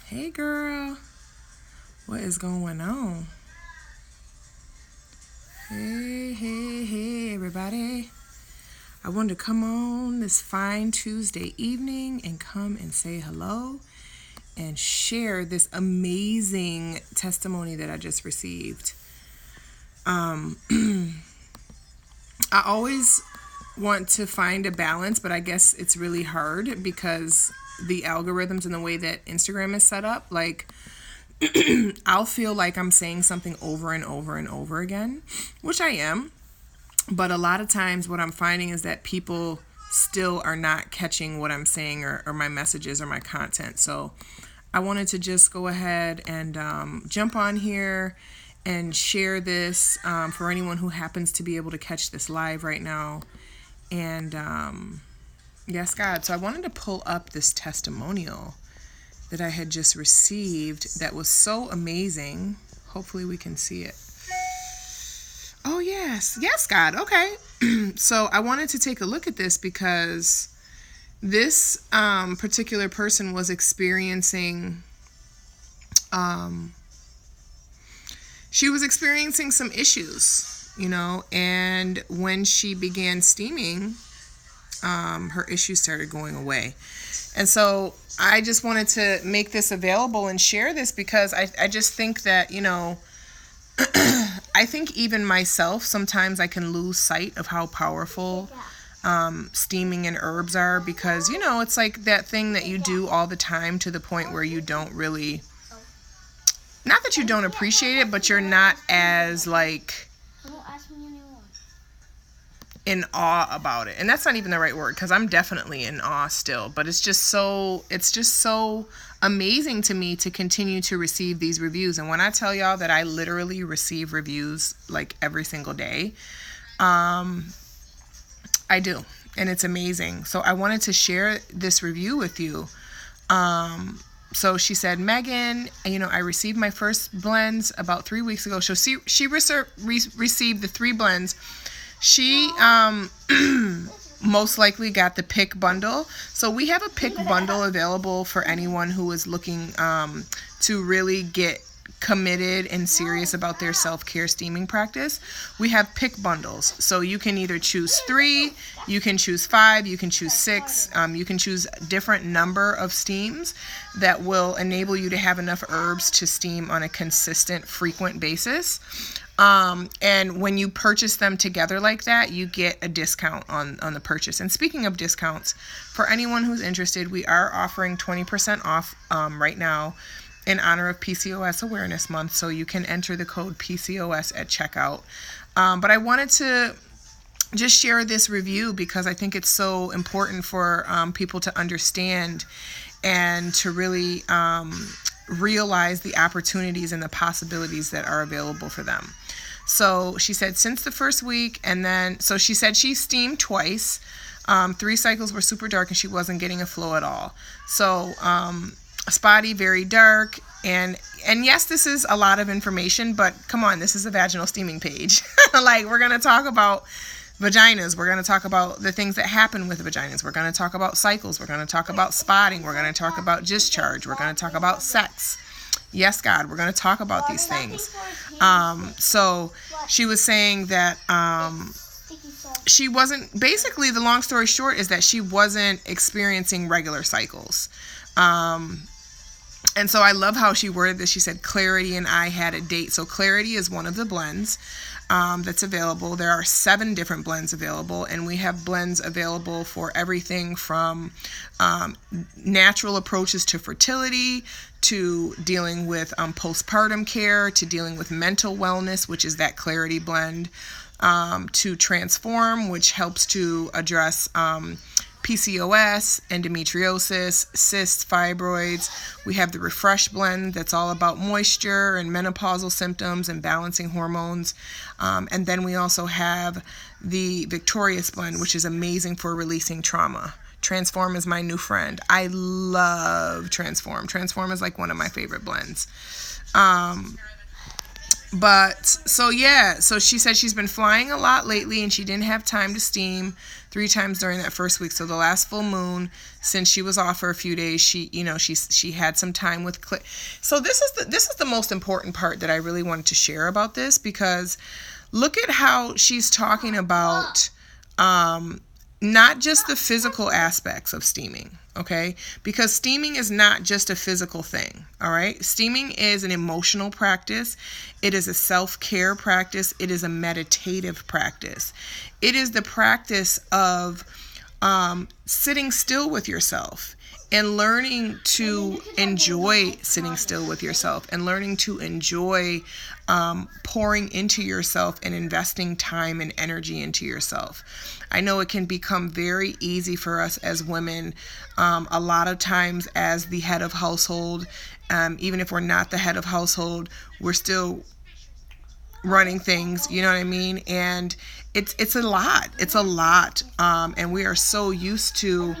Hey girl, what is going on? Hey, everybody. I wanted to come on this fine Tuesday evening and come and say hello and share this amazing testimony that I just received. I always want to find a balance, but I guess it's really hard because the algorithms and the way that Instagram is set up, like I'll feel like I'm saying something over and over and over again, which I am. But a lot of times what I'm finding is that people still are not catching what I'm saying or my messages or my content. So I wanted to just go ahead and jump on here and share this for anyone who happens to be able to catch this live right now. And yes, God. So I wanted to pull up this testimonial that I had just received that was so amazing. Hopefully we can see it. Oh, yes, God. Okay. So I wanted to take a look at this because this particular person was experiencing, she was experiencing some issues, and when she began steaming, her issues started going away. And so I just wanted to make this available and share this because I just think that, I think even myself, sometimes I can lose sight of how powerful steaming and herbs are because, it's like that thing that you do all the time to the point where you don't really, not that you don't appreciate it, but you're not as in awe about it. And that's not even the right word because I'm definitely in awe still, but it's just so amazing to me to continue to receive these reviews. And when I tell y'all that I literally receive reviews like every single day, I do. And it's amazing. So I wanted to share this review with you. So she said, Megan, I received my first blends about 3 weeks ago. So she received the 3 blends. She most likely got the pick bundle. So we have a pick bundle available for anyone who is looking to really get committed and serious about their self-care steaming practice. We have pick bundles. So you can either choose 3, you can choose 5, you can choose 6, you can choose a different number of steams that will enable you to have enough herbs to steam on a consistent, frequent basis. And when you purchase them together like that, you get a discount on the purchase. And speaking of discounts, for anyone who's interested, we are offering 20% off right now in honor of PCOS Awareness Month. So you can enter the code PCOS at checkout. But I wanted to just share this review because I think it's so important for people to understand and to really realize the opportunities and the possibilities that are available for them. So she said since the first week, and then, so she said she steamed twice. 3 cycles were super dark and she wasn't getting a flow at all. So spotty, very dark. And yes, this is a lot of information, but come on, this is a vaginal steaming page. Like, we're going to talk about vaginas. We're going to talk about the things that happen with vaginas. We're going to talk about cycles. We're going to talk about spotting. We're going to talk about discharge. We're going to talk about sex. Yes, God, we're going to talk about these things. So she was saying that she wasn't, basically the long story short is that she wasn't experiencing regular cycles. And so I love how she worded this. She said, Clarity and I had a date. So Clarity is one of the blends that's available. There are 7 different blends available, and we have blends available for everything from natural approaches to fertility, to dealing with postpartum care, to dealing with mental wellness, which is that Clarity blend, to Transform, which helps to address PCOS, endometriosis, cysts, fibroids. We have the Refresh blend that's all about moisture and menopausal symptoms and balancing hormones. And then we also have the Victorious blend, which is amazing for releasing trauma. Transform is my new friend. I love Transform. Transform is like one of my favorite blends. But so yeah, so she said she's been flying a lot lately and she didn't have time to steam 3 times during that first week. So the last full moon, since she was off for a few days, she had some time with So this is the most important part that I really wanted to share about this, because look at how she's talking about not just the physical aspects of steaming, okay? Because steaming is not just a physical thing, all right? Steaming is an emotional practice. It is a self-care practice. It is a meditative practice. It is the practice of sitting still with yourself and learning to enjoy sitting still with yourself and learning to enjoy pouring into yourself and investing time and energy into yourself. I know it can become very easy for us as women, a lot of times as the head of household, even if we're not the head of household, we're still running things, you know what I mean? And it's a lot. It's a lot. And we are so used to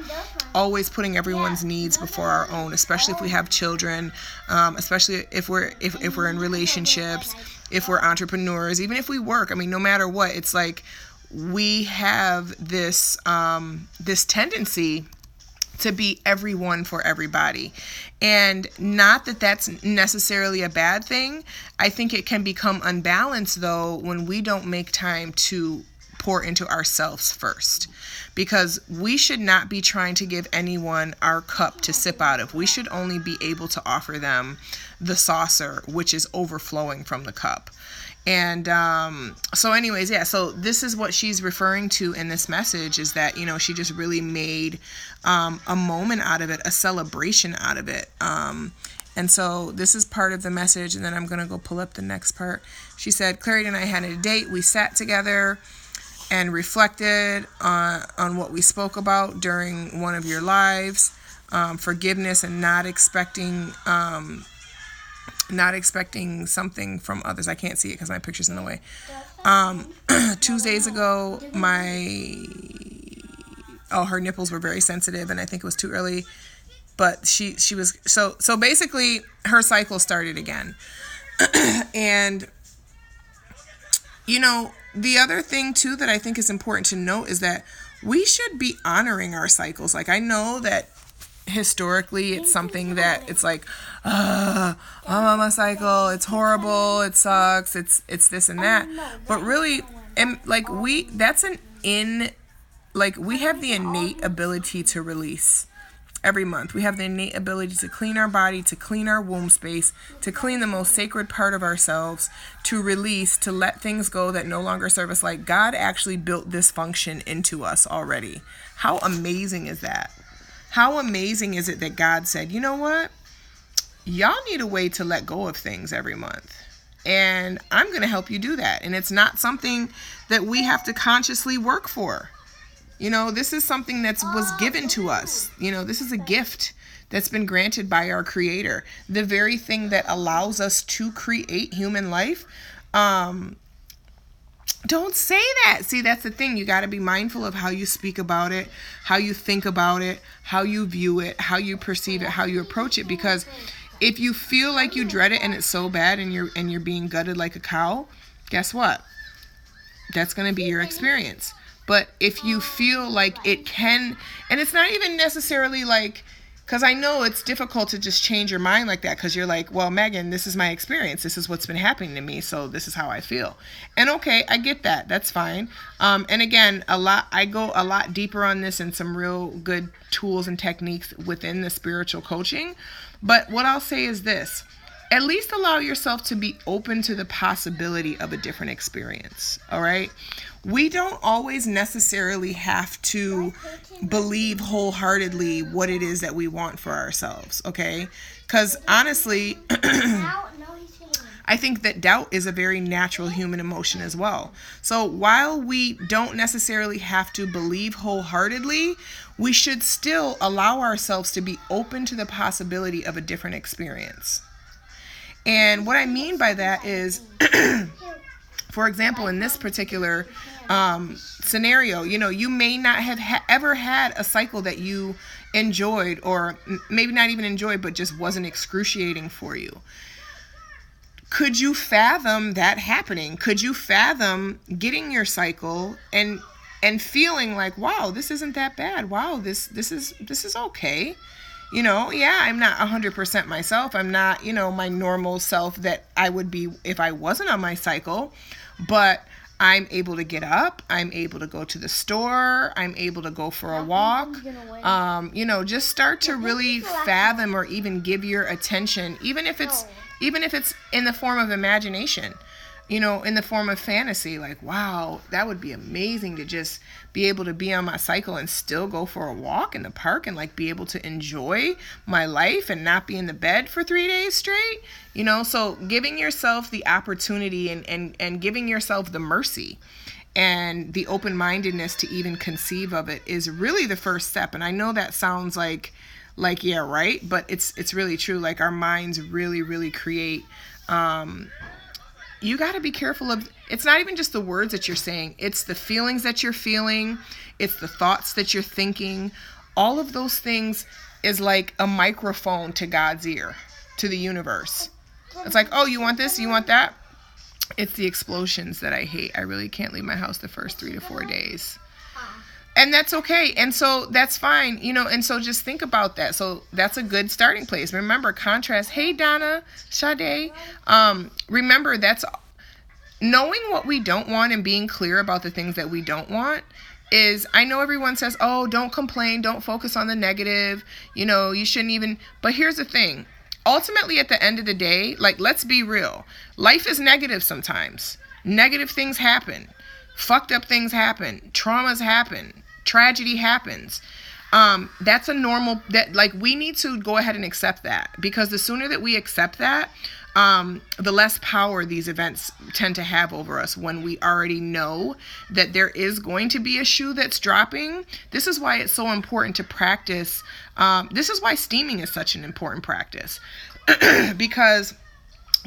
always putting everyone's needs before our own, especially if we have children, especially if we're in relationships, if we're entrepreneurs, even if we work. I mean, no matter what, it's like we have this this tendency to be everyone for everybody. And not that that's necessarily a bad thing. I think it can become unbalanced, though, when we don't make time to pour into ourselves first. Because we should not be trying to give anyone our cup to sip out of. We should only be able to offer them the saucer, which is overflowing from the cup. And so anyways, yeah, so this is what she's referring to in this message, is that, she just really made a moment out of it, a celebration out of it. And so this is part of the message, and then I'm going to go pull up the next part. She said, Clarity and I had a date. We sat together and reflected on what we spoke about during one of your lives, forgiveness and not expecting something from others. I can't see it because my picture's in the way. 2 days ago, her nipples were very sensitive, and I think it was too early. But she was so basically her cycle started again. And the other thing too that I think is important to note is that we should be honoring our cycles. Like, I know that historically it's something that it's like, I'm on my cycle, it's horrible, it sucks, it's this and that. But really, and like we have the innate ability to release every month. We have the innate ability to clean our body, to clean our womb space, to clean the most sacred part of ourselves, to release, to let things go that no longer serve us. Like, God actually built this function into us already. How amazing is that? How amazing is it that God said, you know what? Y'all need a way to let go of things every month. And I'm going to help you do that. And it's not something that we have to consciously work for. This is something that was given to us. This is a gift that's been granted by our Creator. The very thing that allows us to create human life. Don't say that. See, that's the thing. You got to be mindful of how you speak about it, how you think about it, how you view it, how you perceive it, how you approach it. Because if you feel like you dread it and it's so bad and you're being gutted like a cow, guess what? That's going to be your experience. But if you feel like it can, and it's not even necessarily like, because I know it's difficult to just change your mind like that, because you're like, well, Megan, this is my experience. This is what's been happening to me, so this is how I feel. And okay, I get that. That's fine. And again, I go a lot deeper on this and some real good tools and techniques within the spiritual coaching. But what I'll say is this. At least allow yourself to be open to the possibility of a different experience, all right? We don't always necessarily have to believe wholeheartedly what it is that we want for ourselves, okay? Because honestly, I think that doubt is a very natural human emotion as well. So while we don't necessarily have to believe wholeheartedly, we should still allow ourselves to be open to the possibility of a different experience. And what I mean by that is, for example, in this particular scenario, you may not have ever had a cycle that you enjoyed, or maybe not even enjoyed, but just wasn't excruciating for you. could you fathom that happening? Could you fathom getting your cycle and feeling like, wow, this isn't that bad. Wow, this is okay. You know, yeah, I'm not 100% myself. I'm not, you know, my normal self that I would be if I wasn't on my cycle, but I'm able to get up. I'm able to go to the store. I'm able to go for a walk. You know, just start to really fathom or even give your attention, even if it's in the form of imagination, you know, in the form of fantasy. Like, wow, that would be amazing to just be able to be on my cycle and still go for a walk in the park and like be able to enjoy my life and not be in the bed for 3 days straight. You know, so giving yourself the opportunity and giving yourself the mercy and the open-mindedness to even conceive of it is really the first step. And I know that sounds like yeah, right, but it's really true. Like, our minds really create. You got to be careful of, it's not even just the words that you're saying, it's the feelings that you're feeling, it's the thoughts that you're thinking. All of those things is like a microphone to God's ear, to the universe. It's like, oh, you want this, you want that? It's the explosions that I hate. I really can't leave my house the first 3 to 4 days. And that's okay. And so that's fine, you know, and so just think about that. So that's a good starting place. Remember, contrast. Hey, Donna, Sade. Remember, that's knowing what we don't want and being clear about the things that we don't want is, I know everyone says, oh, don't complain, don't focus on the negative, you know, you shouldn't even, but here's the thing. Ultimately, at the end of the day, like, let's be real. Life is negative sometimes. Negative things happen. Fucked up things happen. Traumas happen. Tragedy happens. That's a normal, that like, we need to go ahead and accept that, because the sooner that we accept that, the less power these events tend to have over us when we already know that there is going to be a shoe that's dropping. This is why it's so important to practice. This is why steaming is such an important practice, because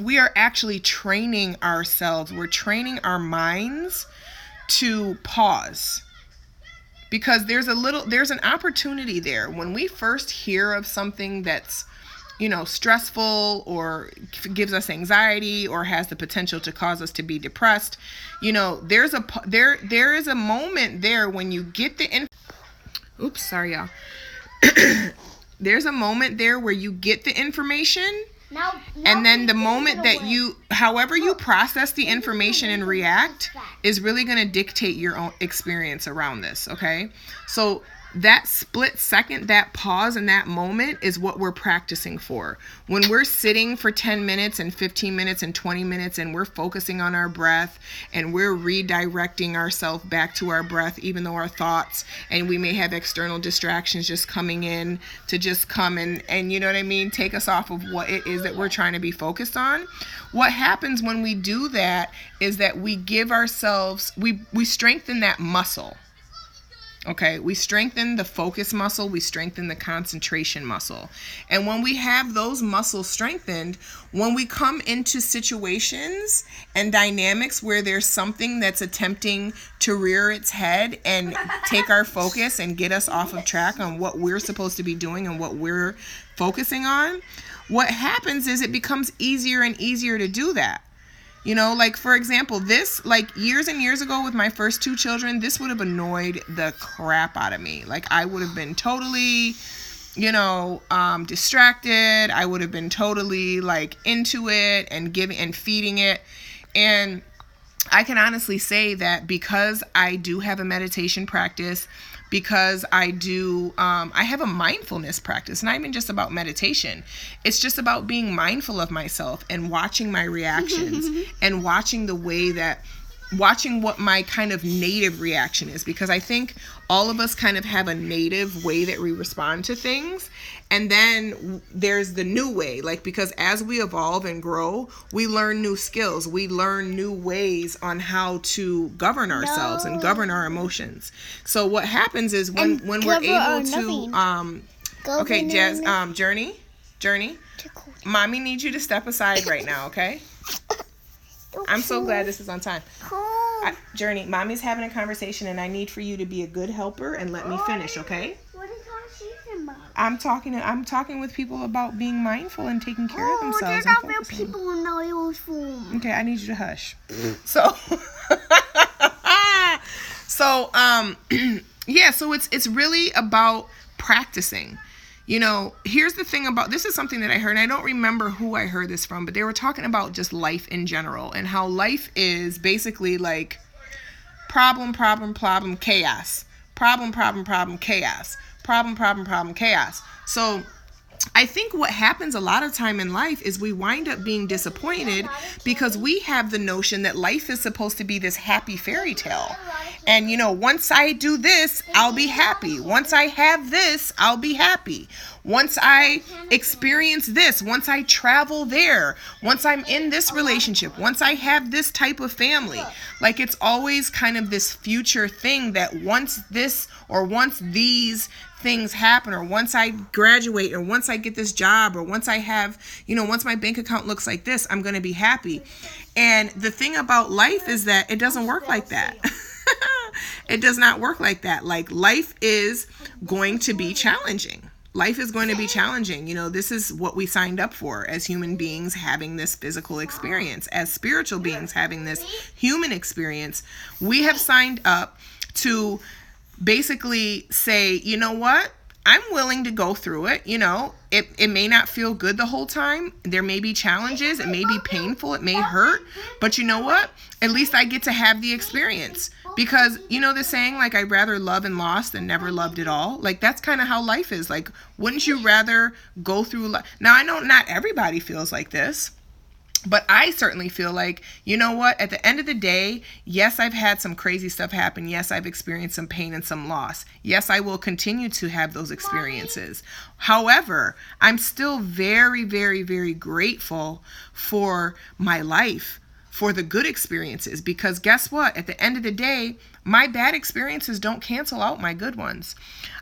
we are actually training ourselves. We're training our minds to pause, because there's an opportunity there. When we first hear of something that's, you know, stressful or gives us anxiety or has the potential to cause us to be depressed, you know, there is a moment there when you get the oops, sorry y'all. There's a moment there where you get the information. And then the moment that however you process the information and react is really going to dictate your own experience around this, okay? So that split second, that pause and that moment is what we're practicing for. When we're sitting for 10 minutes and 15 minutes and 20 minutes and we're focusing on our breath and we're redirecting ourselves back to our breath, even though our thoughts and we may have external distractions just coming in to just come and you know what I mean, take us off of what it is that we're trying to be focused on. What happens when we do that is that we give ourselves, we strengthen that muscle. Okay, we strengthen the focus muscle, we strengthen the concentration muscle. And when we have those muscles strengthened, when we come into situations and dynamics where there's something that's attempting to rear its head and take our focus and get us off of track on what we're supposed to be doing and what we're focusing on, what happens is it becomes easier and easier to do that. You know, like, for example, this, like, years and years ago with my first 2 children, this would have annoyed the crap out of me. Like, I would have been totally, you know, distracted. I would have been totally, like, into it and giving and feeding it. And I can honestly say that because I do have a meditation practice, because I have a mindfulness practice, not even just about meditation. It's just about being mindful of myself and watching my reactions and watching what my kind of native reaction is, because I think all of us kind of have a native way that we respond to things. And then there's the new way, like, because as we evolve and grow, we learn new skills. We learn new ways on how to govern ourselves and govern our emotions. So what happens is when we're able to, okay, Jazz, Journey, Mommy needs you to step aside right now, okay? I'm so glad this is on time. Journey, Mommy's having a conversation and I need for you to be a good helper and let me finish, okay? What is on season, Mom? I'm talking with people about being mindful and taking care of themselves. They're not real people in the room. Okay, I need you to hush. So, yeah, so it's really about practicing. You know, here's the thing about, this is something that I heard, and I don't remember who I heard this from, but they were talking about just life in general and how life is basically like problem, chaos. Problem, chaos. Problem, chaos. So I think what happens a lot of time in life is we wind up being disappointed because we have the notion that life is supposed to be this happy fairy tale. And, you know, once I do this, I'll be happy. Once I have this, I'll be happy. Once I experience this, once I travel there, once I'm in this relationship, once I have this type of family, like it's always kind of this future thing that once this or once these things happen, or once I graduate, or once I get this job, or once I have, you know, once my bank account looks like this, I'm going to be happy. And the thing about life is that it doesn't work like that. It does not work like that. Like, life is going to be challenging. Life is going to be challenging. You know, this is what we signed up for as human beings, having this physical experience, as spiritual beings having this human experience. We have signed up to basically say, you know what? I'm willing to go through it. You know, it may not feel good the whole time. There may be challenges. It may be painful. It may hurt. But you know what? At least I get to have the experience. Because, you know, the saying, like, I'd rather love and lost than never loved at all. Like, that's kind of how life is. Like, wouldn't you rather go through life? Now, I know not everybody feels like this. But I certainly feel like, you know what, at the end of the day, yes, I've had some crazy stuff happen. Yes, I've experienced some pain and some loss. Yes, I will continue to have those experiences. However, I'm still very, very, very grateful for my life, for the good experiences, because guess what? At the end of the day, my bad experiences don't cancel out my good ones.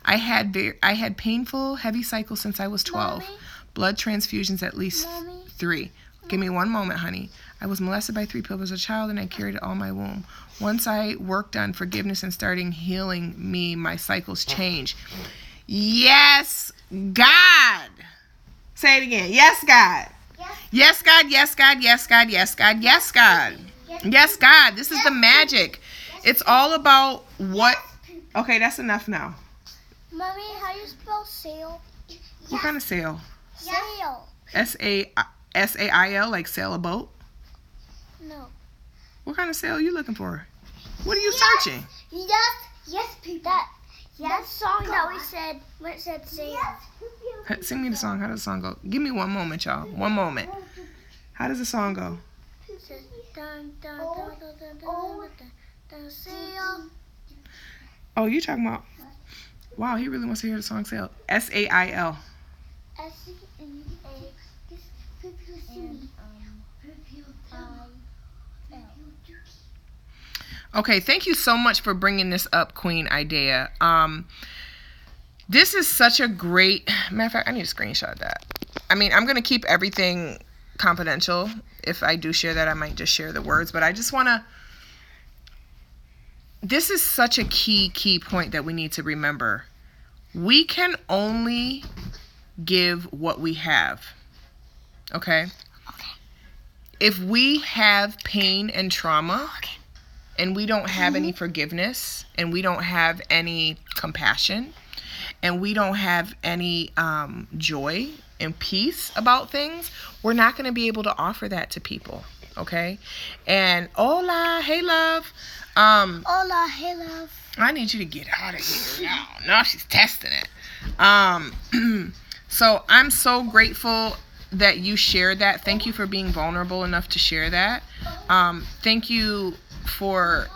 I had painful, heavy cycles since I was 12. Mommy? Blood transfusions at least 3. Give me one moment, honey. I was molested by 3 people as a child, and I carried it all my womb. Once I worked on forgiveness and starting healing me, my cycles changed. Yes, God. Say it again. Yes, God. Yes, God, yes, God, yes, God, yes, God, yes, God. Yes, God. This is the magic. It's all about what... Okay, that's enough now. Mommy, how do you spell sail? What kind of sail? Sail. S-A-I-L, like sail a boat? No. What kind of sail are you looking for? What are you searching? Yes, people. That song that we said, when it said sail. Sing me the song. How does the song go? Give me one moment, y'all. One moment. How does the song go? It says, dun, dun, dun, dun, dun, dun, dun, dun, sail. Oh, you talking about... Wow, he really wants to hear the song sail. S-A-I-L. Okay, thank you so much for bringing this up, Queen Idea. This is such a great... Matter of fact, I need to screenshot that. I mean, I'm going to keep everything confidential. If I do share that, I might just share the words. But I just want to... This is such a key point that we need to remember. We can only give what we have. Okay? If we have pain and trauma... and we don't have any forgiveness, and we don't have any compassion, and we don't have any joy and peace about things, we're not going to be able to offer that to people, okay? And hola, hey love. Hola, hey love. I need you to get out of here now. Now she's testing it. So I'm so grateful that you shared that. Thank you for being vulnerable enough to share that. Thank you for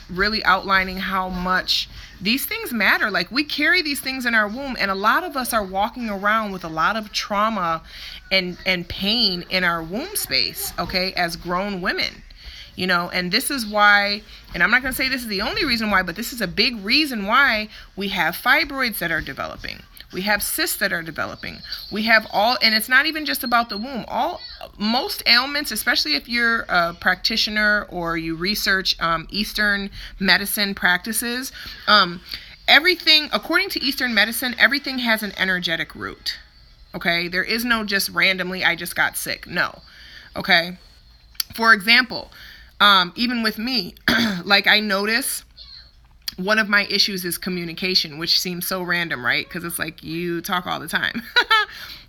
really outlining how much these things matter. Like, we carry these things in our womb, and a lot of us are walking around with a lot of trauma and pain in our womb space, okay, as grown women. You know, and this is why, and I'm not going to say this is the only reason why, but this is a big reason why we have fibroids that are developing. We have cysts that are developing. We have all, and it's not even just about the womb. Most ailments, especially if you're a practitioner or you research Eastern medicine practices, everything, according to Eastern medicine, everything has an energetic root. Okay? There is no just randomly, I just got sick. No. Okay? For example, even with me, like I notice one of my issues is communication, which seems so random, right? Because it's like you talk all the time.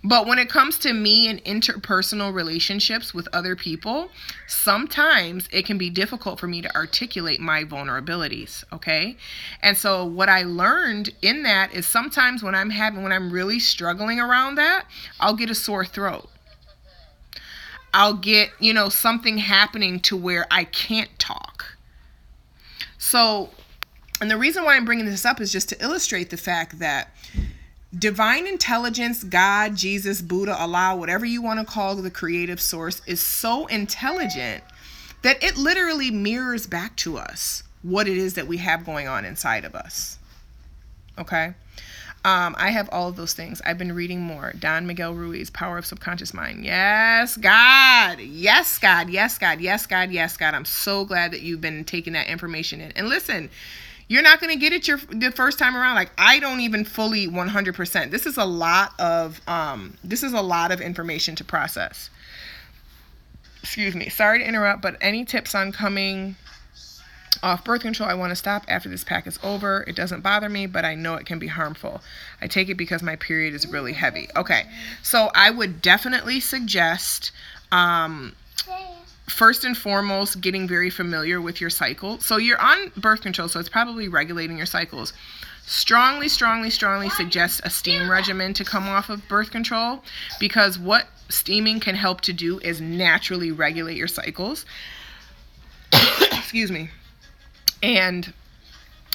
But when it comes to me and interpersonal relationships with other people, sometimes it can be difficult for me to articulate my vulnerabilities, okay? And so what I learned in that is sometimes when I'm really struggling around that, I'll get a sore throat. I'll get, something happening to where I can't talk. So, and the reason why I'm bringing this up is just to illustrate the fact that divine intelligence, God, Jesus, Buddha, Allah, whatever you want to call the creative source, is so intelligent that it literally mirrors back to us what it is that we have going on inside of us. Okay? I have all of those things. I've been reading more. Don Miguel Ruiz, Power of Subconscious Mind. Yes, God. Yes, God. Yes, God. Yes, God. Yes, God. I'm so glad that you've been taking that information in. And listen, you're not going to get it the first time around. Like, I don't even fully 100%. This is a lot of information to process. Excuse me. Sorry to interrupt, but any tips on coming off birth control? I want to stop after this pack is over. It doesn't bother me, but I know it can be harmful. I take it because my period is really heavy. Okay. So I would definitely suggest, first and foremost, getting very familiar with your cycle. So you're on birth control, so it's probably regulating your cycles. Strongly suggest a steam regimen to come off of birth control, because what steaming can help to do is naturally regulate your cycles. Excuse me. And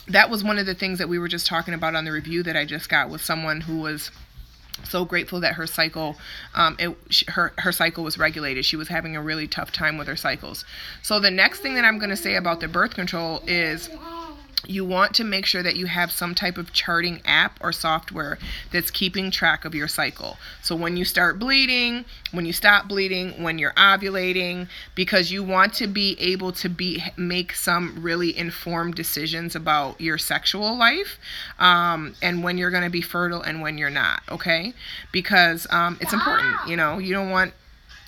that was one of the things that we were just talking about on the review that I just got with someone who was so grateful that her cycle, her cycle was regulated. She was having a really tough time with her cycles. So the next thing that I'm going to say about the birth control is you want to make sure that you have some type of charting app or software that's keeping track of your cycle. So when you start bleeding, when you stop bleeding, when you're ovulating, because you want to be able to make some really informed decisions about your sexual life, and when you're going to be fertile and when you're not, okay? Because it's important, you don't want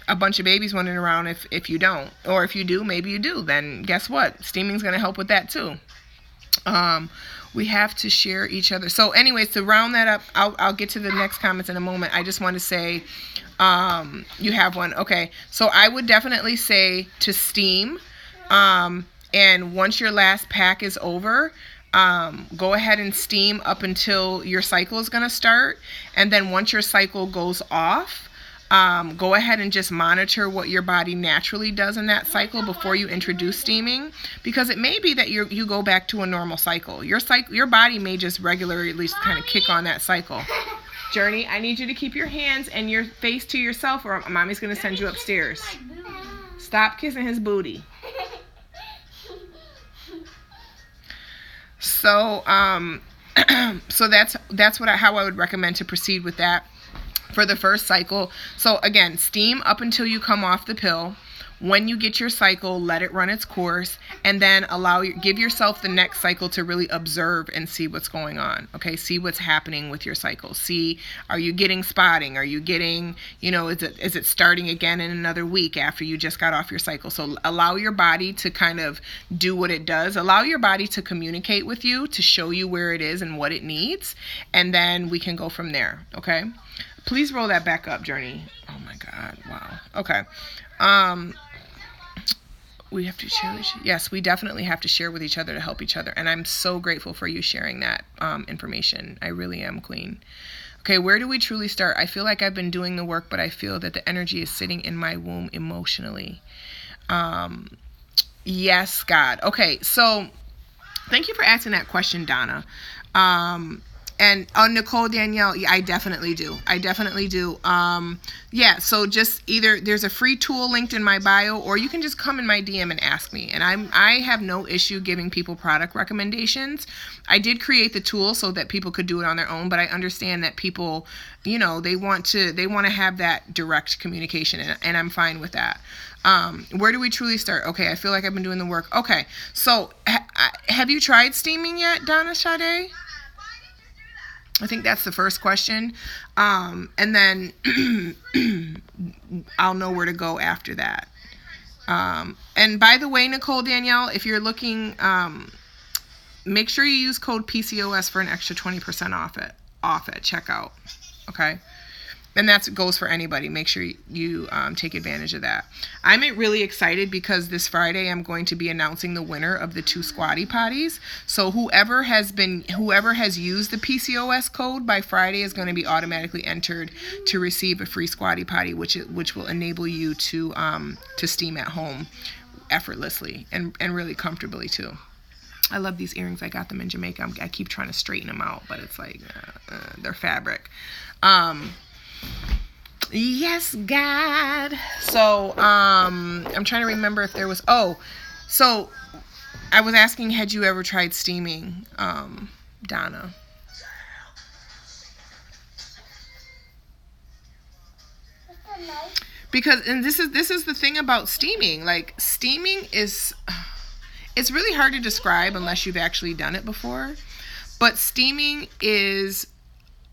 a bunch of babies running around if you don't. Or if you do, maybe you do. Then guess what? Steaming's going to help with that too. We have to share each other. So anyways, to round that up, I'll get to the next comments in a moment. I just want to say, you have one. Okay. So I would definitely say to steam. And once your last pack is over, go ahead and steam up until your cycle is going to start. And then once your cycle goes off, go ahead and just monitor what your body naturally does in that cycle before you introduce steaming, because it may be that you go back to a normal cycle. Your body may just regularly at least kind of kick on that cycle. Journey, I need you to keep your hands and your face to yourself, or mommy's going to send you upstairs. Stop kissing his booty. So, so that's how I would recommend to proceed with that for the first cycle. So again, steam up until you come off the pill. When you get your cycle, let it run its course, and then give yourself the next cycle to really observe and see what's going on. Okay, see what's happening with your cycle. See, are you getting spotting? Are you getting, is it starting again in another week after you just got off your cycle? So allow your body to kind of do what it does. Allow your body to communicate with you, to show you where it is and what it needs, and then we can go from there. Okay. Please roll that back up, Journey. Oh my God. Wow. Okay. We have to share. Yes, we definitely have to share with each other to help each other. And I'm so grateful for you sharing that information. I really am, Queen. Okay, where do we truly start? I feel like I've been doing the work, but I feel that the energy is sitting in my womb emotionally. Yes, God. Okay, so thank you for asking that question, Donna. And Nicole Danielle, yeah, I definitely do. Yeah, so just either there's a free tool linked in my bio, or you can just come in my DM and ask me. And I have no issue giving people product recommendations. I did create the tool so that people could do it on their own, but I understand that people, they want to have that direct communication, and I'm fine with that. Where do we truly start? Okay, I feel like I've been doing the work. Okay, so have you tried steaming yet, Donna Sade? I think that's the first question. And then I'll know where to go after that. And by the way, Nicole Danielle, if you're looking, make sure you use code PCOS for an extra 20% off at checkout. Okay. And that goes for anybody. Make sure you take advantage of that. I'm really excited because this Friday I'm going to be announcing the winner of the 2 Squatty Potties. So whoever has used the PCOS code by Friday is going to be automatically entered to receive a free Squatty Potty, which will enable you to steam at home effortlessly and really comfortably too. I love these earrings. I got them in Jamaica. I keep trying to straighten them out, but it's like they're fabric. Yes, God. So, I'm trying to remember if there was, so I was asking, had you ever tried steaming, Donna? Because, and this is the thing about steaming, like steaming is, it's really hard to describe unless you've actually done it before, but steaming is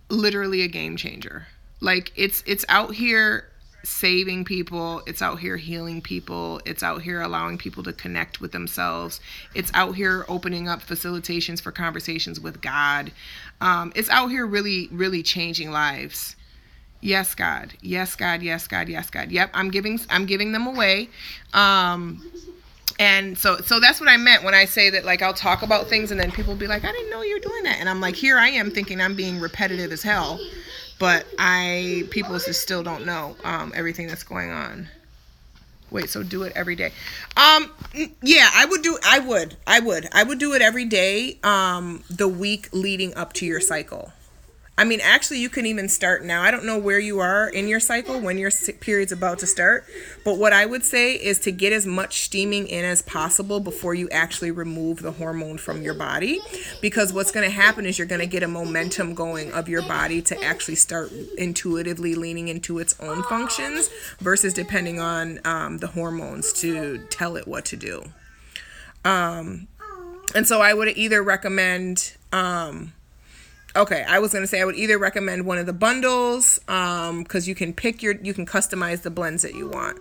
literally a game changer. Like it's out here saving people. It's out here healing people. It's out here allowing people to connect with themselves. It's out here opening up facilitations for conversations with God. It's out here really, really changing lives. Yes, God. Yes, God. Yes, God. Yes, God. Yep. I'm giving them away. And so that's what I meant when I say that, like, I'll talk about things and then people will be like, I didn't know you were doing that. And I'm like, here I am thinking I'm being repetitive as hell. But people just still don't know everything that's going on. Wait, so do it every day. Yeah, I would do it every day the week leading up to your cycle. I mean, actually, you can even start now. I don't know where you are in your cycle, when your period's about to start. But what I would say is to get as much steaming in as possible before you actually remove the hormone from your body. Because what's going to happen is you're going to get a momentum going of your body to actually start intuitively leaning into its own functions versus depending on the hormones to tell it what to do. And so I would either recommend... I was going to say I would either recommend one of the bundles because you can customize the blends that you want.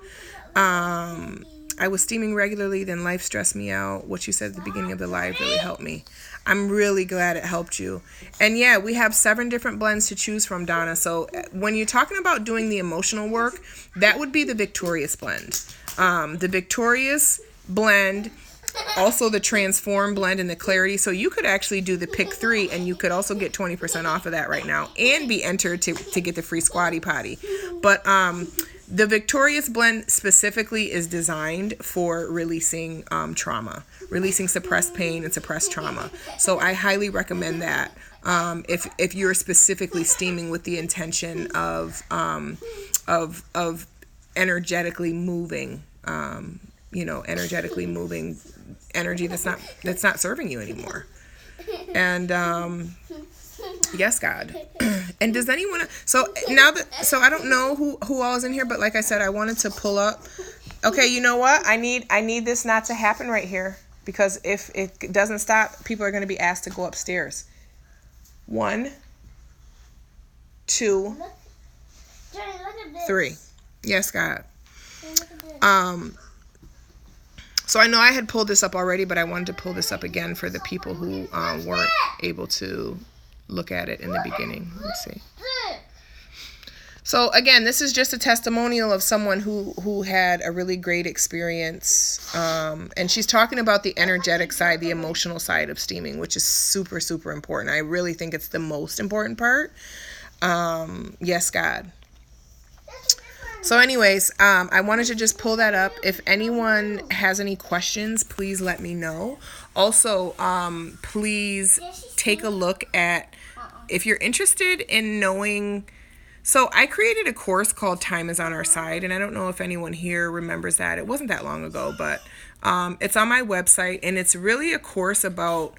I was steaming regularly, then life stressed me out. What you said at the beginning of the live really helped me. I'm really glad it helped you. And yeah, we have 7 different blends to choose from, Donna. So when you're talking about doing the emotional work, that would be the Victorious blend. The Victorious blend, also the Transform blend and the Clarity. So you could actually do the pick 3 and you could also get 20% off of that right now and be entered to get the free Squatty Potty. But the Victorious blend specifically is designed for releasing trauma, releasing suppressed pain and suppressed trauma. So I highly recommend that if you're specifically steaming with the intention of energetically moving, energetically moving energy that's not serving you anymore. And yes, God. And does anyone, so I don't know who all is in here, but like I said, I wanted to pull up. Okay, you know what? I need this not to happen right here, because if it doesn't stop, people are going to be asked to go upstairs. 1, 2, 3. Yes, God. So I know I had pulled this up already, but I wanted to pull this up again for the people who weren't able to look at it in the beginning. Let me see. So again, this is just a testimonial of someone who had a really great experience. And she's talking about the energetic side, the emotional side of steaming, which is super, super important. I really think it's the most important part. Yes, God. So anyways, I wanted to just pull that up. If anyone has any questions, please let me know. Also, please take a look at, if you're interested in knowing, so I created a course called Time is on Our Side, and I don't know if anyone here remembers that. It wasn't that long ago, but it's on my website, and it's really a course about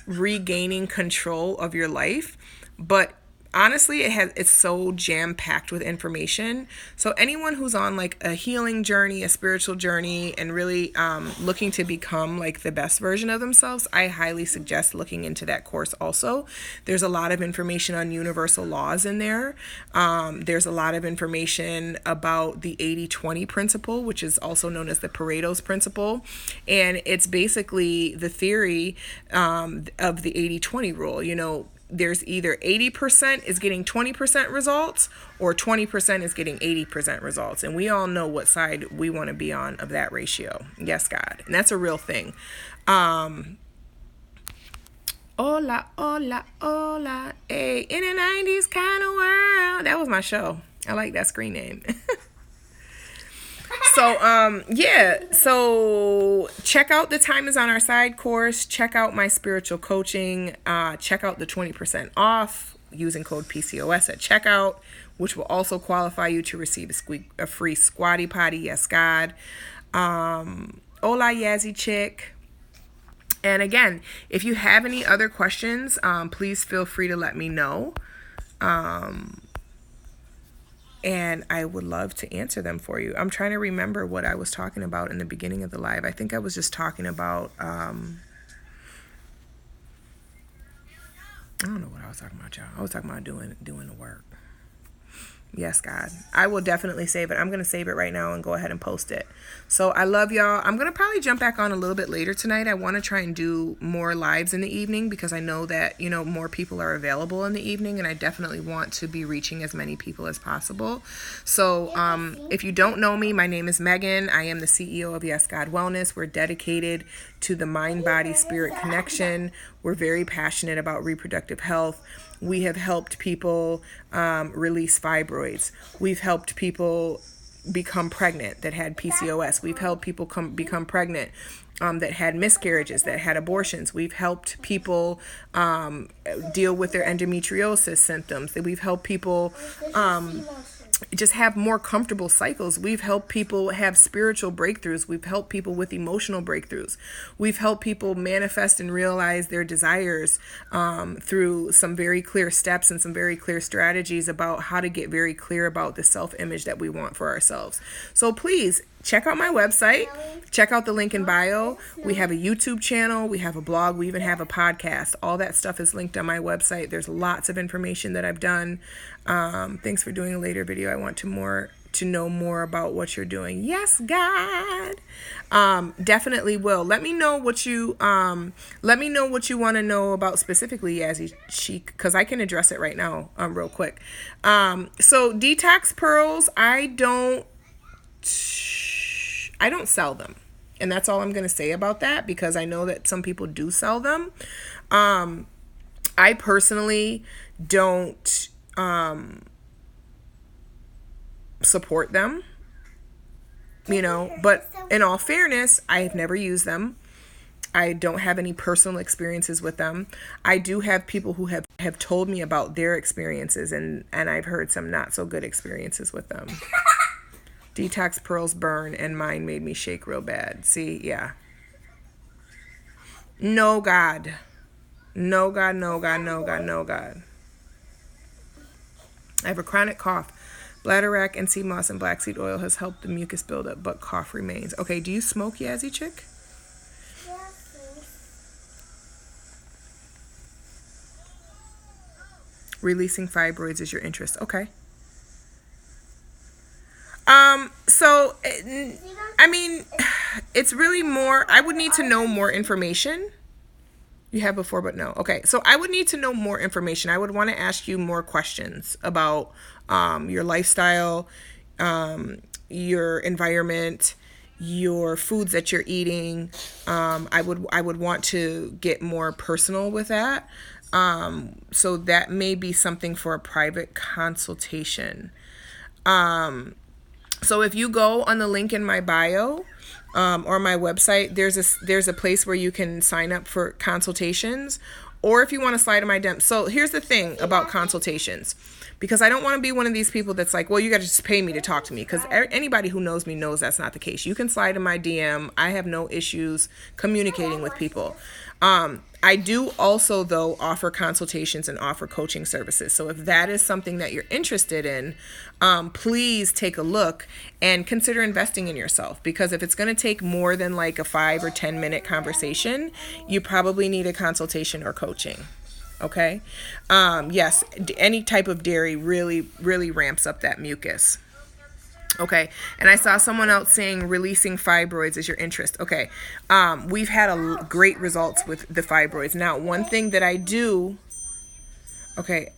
regaining control of your life, but honestly, it's so jam-packed with information. So anyone who's on like a healing journey, a spiritual journey, and really looking to become like the best version of themselves, I highly suggest looking into that course also. There's a lot of information on universal laws in there. There's a lot of information about the 80-20 principle, which is also known as the Pareto's principle. And it's basically the theory of the 80-20 rule. You know, there's either 80% is getting 20% results or 20% is getting 80% results. And we all know what side we want to be on of that ratio. Yes, God. And that's a real thing. Hola, hola, hola, hey, in a 90s kind of world. That was my show. I like that screen name. So check out the Time Is On Our Side course. Check out my spiritual coaching. Check out the 20% off using code PCOS at checkout, which will also qualify you to receive a free Squatty Potty. Yes, God. Hola, Yazzie Chick. And again, if you have any other questions, please feel free to let me know. And I would love to answer them for you. I'm trying to remember what I was talking about in the beginning of the live. I think I was just talking about, I don't know what I was talking about, y'all. I was talking about doing the work. Yes, God. I will definitely save it. I'm going to save it right now and go ahead and post it. So I love y'all. I'm going to probably jump back on a little bit later tonight. I want to try and do more lives in the evening because I know that, you know, more people are available in the evening, and I definitely want to be reaching as many people as possible. So if you don't know me, my name is Megan. I am the CEO of Yes God Wellness. We're dedicated to the mind-body-spirit connection. We're very passionate about reproductive health. We have helped people release fibroids. We've helped people become pregnant that had PCOS. We've helped people become pregnant that had miscarriages, that had abortions. We've helped people deal with their endometriosis symptoms. We've helped people just have more comfortable cycles. We've helped people have spiritual breakthroughs. We've helped people with emotional breakthroughs. We've helped people manifest and realize their desires through some very clear steps and some very clear strategies about how to get very clear about the self-image that we want for ourselves. So please check out my website. Check out the link in bio. We have a YouTube channel. We have a blog. We even have a podcast. All that stuff is linked on my website. There's lots of information that I've done. Thanks for doing a later video. I want to know more about what you're doing. Yes, God. Definitely will. Let me know what you want to know about specifically, Yazzie Chic, because I can address it right now, real quick. So detox pearls, I don't sell them. And that's all I'm going to say about that, because I know that some people do sell them. I personally don't support them, you know, but in all fairness, I've never used them. I don't have any personal experiences with them. I do have people who have told me about their experiences, and I've heard some not so good experiences with them. Detox pearls burn, and mine made me shake real bad. See, yeah. No, God. No, God, no, God, no, God, no, God. I have a chronic cough. Bladderwrack and sea moss and black seed oil has helped the mucus buildup, but cough remains. Okay, do you smoke, Yazzie Chick? Releasing fibroids is your interest. Okay. So, I mean, it's really more, I would need to know more information. You have before, but no. Okay. So I would need to know more information. I would want to ask you more questions about, your lifestyle, your environment, your foods that you're eating. I would want to get more personal with that. So that may be something for a private consultation. So if you go on the link in my bio, or my website, there's a place where you can sign up for consultations, or if you want to slide in my DM. So here's the thing about consultations, because I don't want to be one of these people that's like, well, you got to just pay me to talk to me, because anybody who knows me knows that's not the case. You can slide in my DM. I have no issues communicating with people. I do also, though, offer consultations and offer coaching services. So if that is something that you're interested in, please take a look and consider investing in yourself. Because if it's going to take more than like a 5 or 10 minute conversation, you probably need a consultation or coaching. Okay. Yes, any type of dairy really, really ramps up that mucus. Okay, and I saw someone else saying releasing fibroids is your interest. Okay, we've had great results with the fibroids. Now, one thing that I do, okay,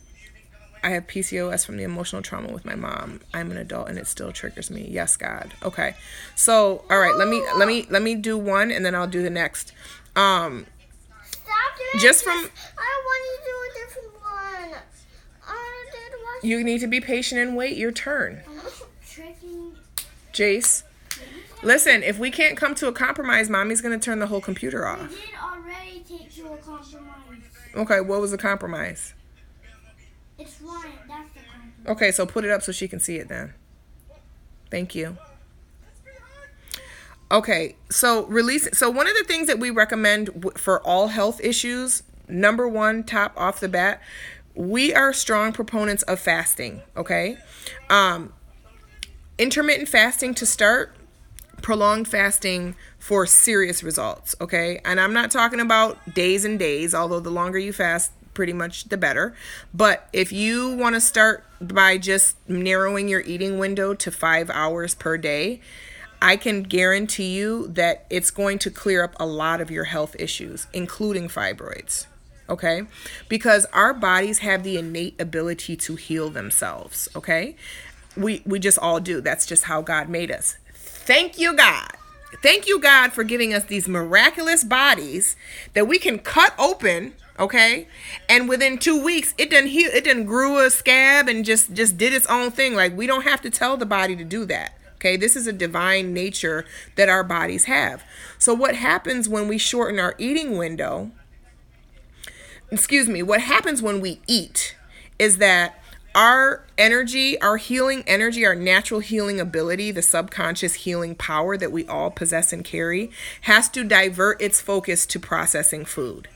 I have PCOS from the emotional trauma with my mom. I'm an adult and it still triggers me. Yes, God. Okay, so all right, let me do one and then I'll do the next. Stop doing Just this. from I want you to do a different one. I did watch. you need to be patient and wait your turn. Tricking. Jace, listen, if we can't come to a compromise, Mommy's going to turn the whole computer off. We did already take to a compromise. Okay, what was the compromise? It's Ryan. That's the compromise. Okay, so put it up so she can see it then. Thank you. Okay, so one of the things that we recommend for all health issues, number one, top off the bat, we are strong proponents of fasting, okay? Intermittent fasting to start, prolonged fasting for serious results, okay? And I'm not talking about days and days, although the longer you fast, pretty much the better. But if you want to start by just narrowing your eating window to 5 hours per day, I can guarantee you that it's going to clear up a lot of your health issues, including fibroids, okay? Because our bodies have the innate ability to heal themselves, okay? We just all do. That's just how God made us. Thank you, God. Thank you, God, for giving us these miraculous bodies that we can cut open, okay? And within 2 weeks, it done heal. It done grew a scab and just did its own thing. Like, we don't have to tell the body to do that. Okay, this is a divine nature that our bodies have. So what happens when we shorten our eating window? What happens when we eat is that our energy, our healing energy, our natural healing ability, the subconscious healing power that we all possess and carry, has to divert its focus to processing food.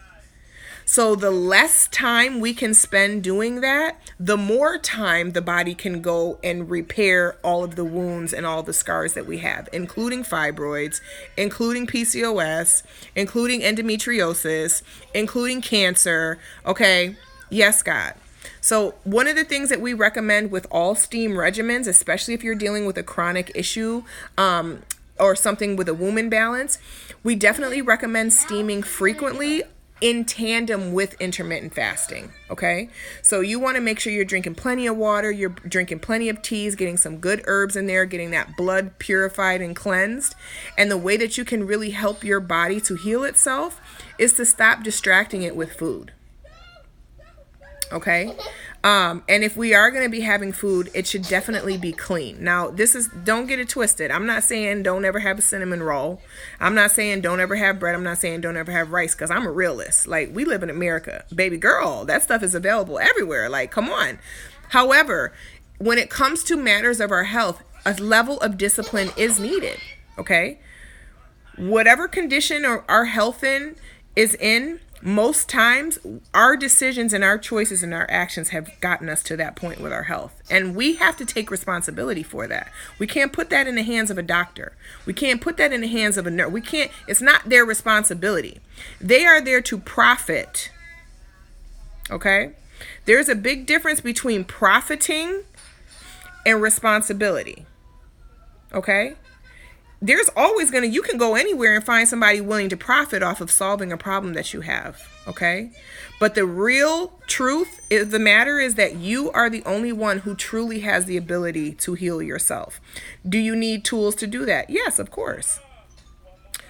So the less time we can spend doing that, the more time the body can go and repair all of the wounds and all the scars that we have, including fibroids, including PCOS, including endometriosis, including cancer. Okay, yes, God. So one of the things that we recommend with all steam regimens, especially if you're dealing with a chronic issue or something with a womb imbalance, we definitely recommend steaming frequently in tandem with intermittent fasting, okay? So you want to make sure you're drinking plenty of water, you're drinking plenty of teas, getting some good herbs in there, getting that blood purified and cleansed. And the way that you can really help your body to heal itself is to stop distracting it with food, okay? And if we are going to be having food, it should definitely be clean. Now, don't get it twisted. I'm not saying don't ever have a cinnamon roll. I'm not saying don't ever have bread. I'm not saying don't ever have rice, because I'm a realist. Like, we live in America. Baby girl, that stuff is available everywhere. Like, come on. However, when it comes to matters of our health, a level of discipline is needed, okay? Whatever condition or our health is in, most times our decisions and our choices and our actions have gotten us to that point with our health. And we have to take responsibility for that. We can't put that in the hands of a doctor. We can't put that in the hands of a nurse. It's not their responsibility. They are there to profit. Okay? There's a big difference between profiting and responsibility. Okay? There's always you can go anywhere and find somebody willing to profit off of solving a problem that you have, okay? But the real truth is the matter is that you are the only one who truly has the ability to heal yourself. Do you need tools to do that? Yes, of course.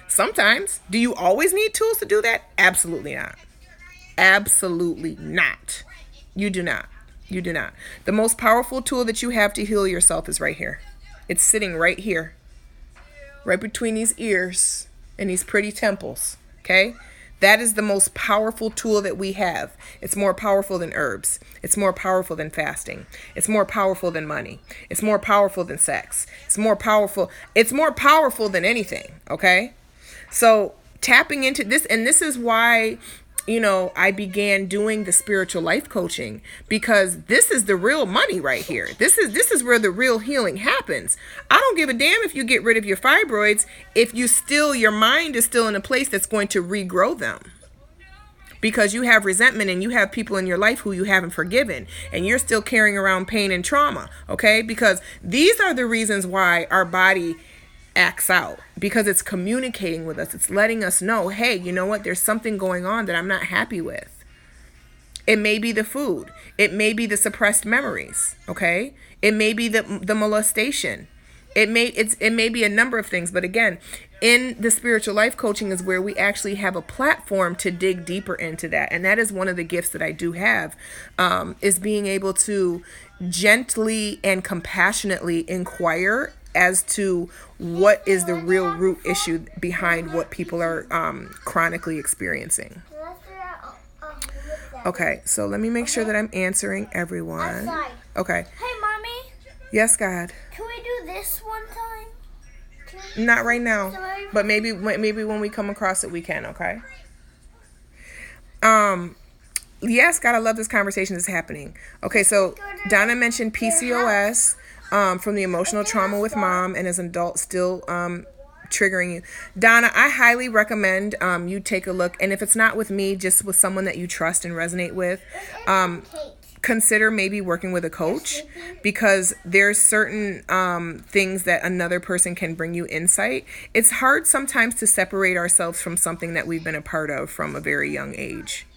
Sometimes. Do you always need tools to do that? Absolutely not. Absolutely not. You do not. You do not. The most powerful tool that you have to heal yourself is right here. It's sitting right here. Right between these ears and these pretty temples, okay? That is the most powerful tool that we have. It's more powerful than herbs. It's more powerful than fasting. It's more powerful than money. It's more powerful than sex. It's more powerful than anything, okay? So tapping into this, and this is why I began doing the spiritual life coaching, because this is the real money right here. This is where the real healing happens. I don't give a damn if you get rid of your fibroids if your mind is still in a place that's going to regrow them. Because you have resentment and you have people in your life who you haven't forgiven, and you're still carrying around pain and trauma, okay? Because these are the reasons why our body acts out, because it's communicating with us. It's letting us know, hey, you know what? There's something going on that I'm not happy with. It may be the food. It may be the suppressed memories, okay? It may be the molestation. It may be a number of things, but again, in the spiritual life coaching is where we actually have a platform to dig deeper into that. And that is one of the gifts that I do have, is being able to gently and compassionately inquire as to what is the real root issue behind what people are chronically experiencing. Okay, so let me make sure that I'm answering everyone. Okay. Hey, Mommy. Yes, God. Can we do this one time? Not right now, but maybe when we come across it, we can. Okay. Yes, God, I love this conversation that's happening. Okay, so Donna mentioned PCOS, from the emotional trauma with mom, and as an adult still triggering you. Donna, I highly recommend you take a look, and if it's not with me, just with someone that you trust and resonate with. Consider maybe working with a coach, because there's certain things that another person can bring you insight. It's hard sometimes to separate ourselves from something that we've been a part of from a very young age.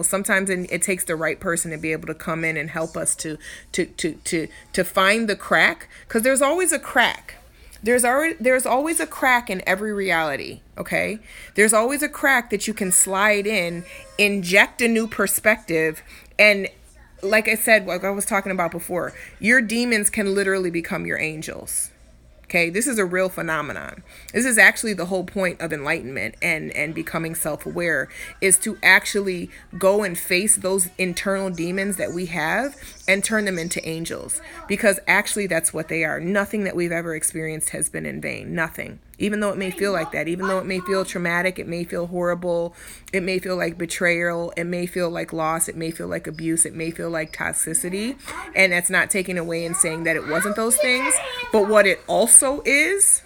Sometimes it takes the right person to be able to come in and help us to find the crack, because there's always a crack. There's always a crack in every reality, okay? There's always a crack that you can slide in, inject a new perspective, and like I said, like I was talking about before, your demons can literally become your angels. Okay, this is a real phenomenon. This is actually the whole point of enlightenment and becoming self-aware, is to actually go and face those internal demons that we have and turn them into angels. Because actually that's what they are. Nothing that we've ever experienced has been in vain. Nothing. Even though it may feel like that, even though it may feel traumatic, it may feel horrible, it may feel like betrayal, it may feel like loss, it may feel like abuse, it may feel like toxicity. And that's not taking away and saying that it wasn't those things. But what it also is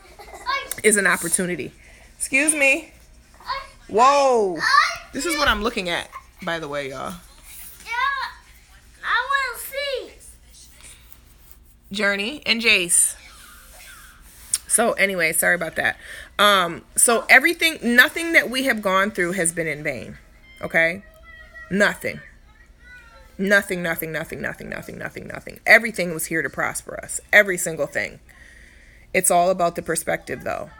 an opportunity. Excuse me. Whoa. This is what I'm looking at, by the way, y'all. I want to see. Journey and Jace. So anyway, sorry about that. So nothing that we have gone through has been in vain. Okay? Nothing. Nothing. Everything was here to prosper us. Every single thing. It's all about the perspective, though.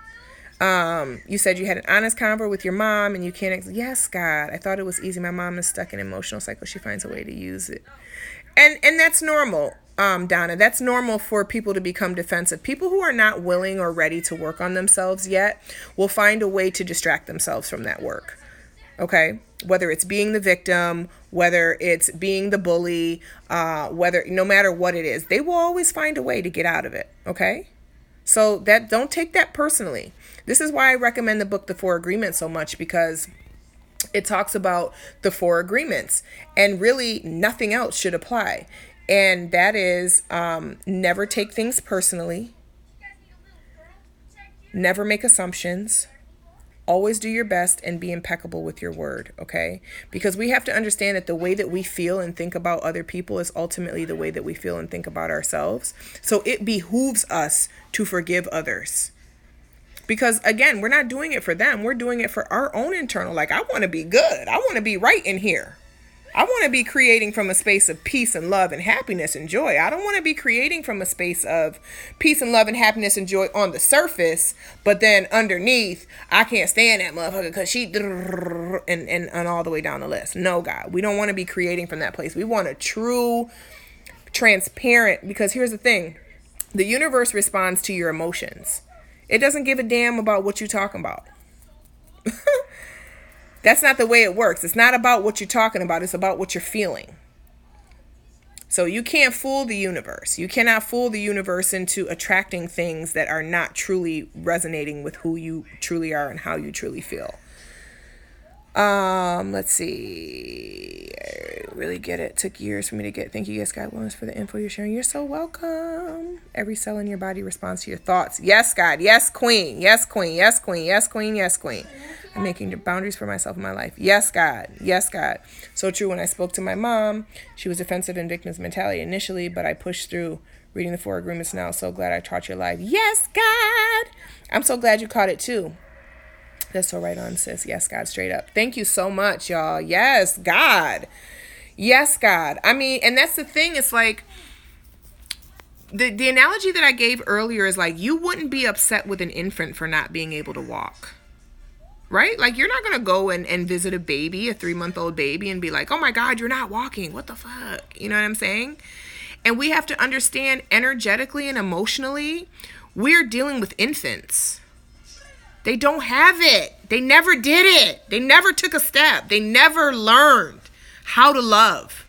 You said you had an honest convo with your mom and you can't... Yes, God. I thought it was easy. My mom is stuck in an emotional cycle. She finds a way to use it. And that's normal. Donna, that's normal for people to become defensive. People who are not willing or ready to work on themselves yet will find a way to distract themselves from that work. Okay? Whether it's being the victim, whether it's being the bully, no matter what it is, they will always find a way to get out of it. Okay? So don't take that personally. This is why I recommend the book, The 4 Agreements, so much, because it talks about the 4 agreements, and really nothing else should apply. And that is, never take things personally. Never make assumptions. Always do your best and be impeccable with your word, okay? Because we have to understand that the way that we feel and think about other people is ultimately the way that we feel and think about ourselves. So it behooves us to forgive others. Because, again, we're not doing it for them. We're doing it for our own internal. Like, I want to be good. I want to be right in here. I want to be creating from a space of peace and love and happiness and joy. I don't want to be creating from a space of peace and love and happiness and joy on the surface, but then underneath, I can't stand that motherfucker because she... And all the way down the list. No, God. We don't want to be creating from that place. We want a true, transparent... Because here's the thing. The universe responds to your emotions. It doesn't give a damn about what you're talking about. That's not the way it works. It's not about what you're talking about. It's about what you're feeling. So you can't fool the universe. You cannot fool the universe into attracting things that are not truly resonating with who you truly are and how you truly feel. Let's see. I really get it. Took years for me to get. Thank you, yes, God willingness, for the info you're sharing. You're so welcome. Every cell in your body responds to your thoughts. Yes, God. Yes, Queen. Yes, Queen. Yes, Queen. Yes, Queen. Yes, Queen. I'm making boundaries for myself in my life. Yes, God. Yes, God. So true. When I spoke to my mom, she was defensive in victim's mentality initially, but I pushed through. Reading the 4 agreements now. So glad I taught your life. Yes, God. I'm so glad you caught it too. That's so right on, sis. Yes, God, straight up. Thank you so much, y'all. Yes, God. Yes, God. I mean, and that's the thing. It's like the analogy that I gave earlier is like you wouldn't be upset with an infant for not being able to walk. Right? Like you're not going to go and visit a baby, a 3-month-old baby, and be like, oh my God, you're not walking. What the fuck? You know what I'm saying? And we have to understand energetically and emotionally, we're dealing with infants. They don't have it. They never did it. They never took a step. They never learned how to love.